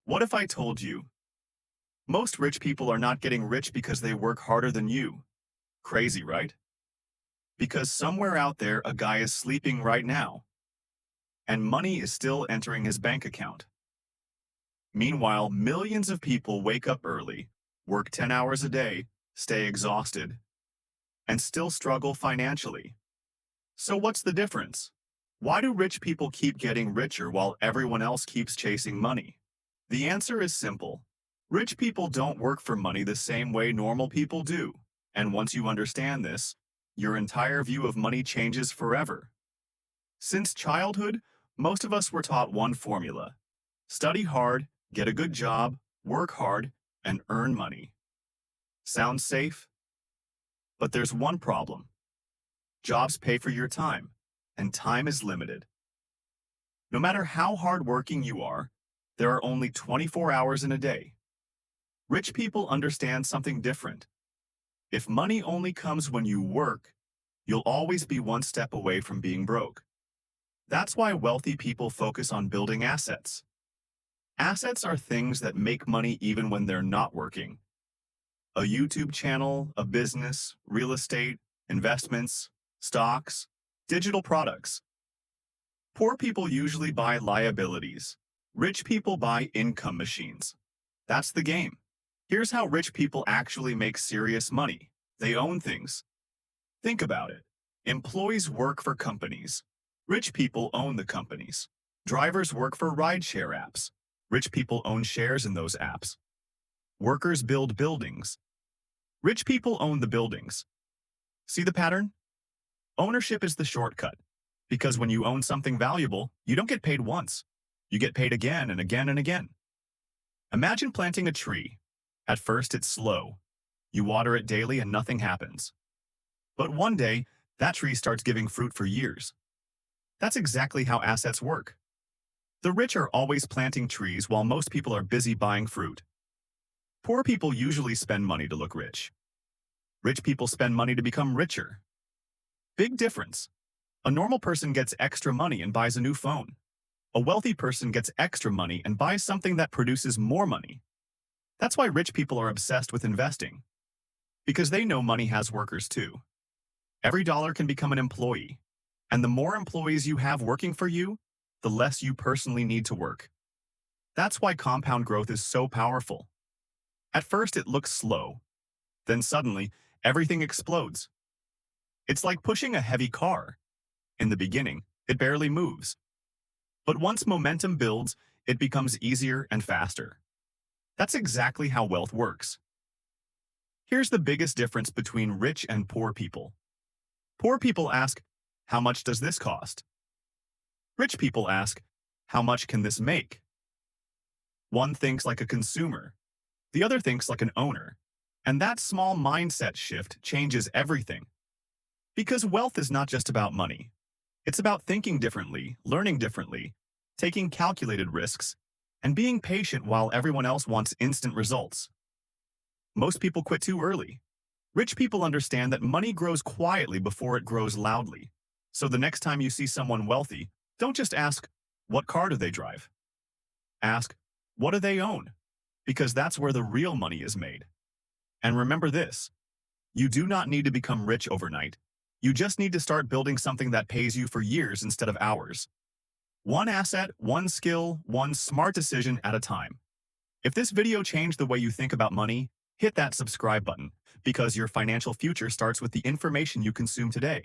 What if I told you most rich people are not getting rich because they work harder than you? Crazy, right? Because somewhere out there, a guy is sleeping right now, and money is still entering his bank account. Meanwhile, millions of people wake up early, work 10 hours a day, stay exhausted, and still struggle financially. So what's the difference? Why do rich people keep getting richer while everyone else keeps chasing money? The answer is simple. Rich people don't work for money the same way normal people do. And once you understand this, your entire view of money changes forever. Since childhood, most of us were taught one formula: study hard, get a good job, work hard, and earn money. Sounds safe? But there's one problem. Jobs pay for your time, and time is limited. No matter how hardworking you are, there are only 24 hours in a day. Rich people understand something different. If money only comes when you work, you'll always be one step away from being broke. That's why wealthy people focus on building assets. Assets are things that make money even when they're not working. A YouTube channel, a business, real estate, investments, stocks, digital products. Poor people usually buy liabilities. Rich people buy income machines. That's the game. Here's how rich people actually make serious money. They own things. Think about it. Employees work for companies. Rich people own the companies. Drivers work for rideshare apps. Rich people own shares in those apps. Workers build buildings. Rich people own the buildings. See the pattern? Ownership is the shortcut. Because when you own something valuable, you don't get paid once. You get paid again and again and again. Imagine planting a tree. At first, it's slow. You water it daily and nothing happens. But one day, that tree starts giving fruit for years. That's exactly how assets work. The rich are always planting trees while most people are busy buying fruit. Poor people usually spend money to look rich. Rich people spend money to become richer. Big difference. A normal person gets extra money and buys a new phone. A wealthy person gets extra money and buys something that produces more money. That's why rich people are obsessed with investing. Because they know money has workers too. Every dollar can become an employee. And the more employees you have working for you, the less you personally need to work. That's why compound growth is so powerful. At first, it looks slow. Then suddenly, everything explodes. It's like pushing a heavy car. In the beginning, it barely moves. But once momentum builds, it becomes easier and faster. That's exactly how wealth works. Here's the biggest difference between rich and poor people. Poor people ask, how much does this cost? Rich people ask, how much can this make? One thinks like a consumer. The other thinks like an owner. And that small mindset shift changes everything. Because wealth is not just about money. It's about thinking differently, learning differently, taking calculated risks, and being patient while everyone else wants instant results. Most people quit too early. Rich people understand that money grows quietly before it grows loudly. So the next time you see someone wealthy, don't just ask, what car do they drive? Ask, what do they own? Because that's where the real money is made. And remember this, you do not need to become rich overnight. You just need to start building something that pays you for years instead of hours. One asset, one skill, one smart decision at a time. If this video changed the way you think about money, hit that subscribe button, because your financial future starts with the information you consume today.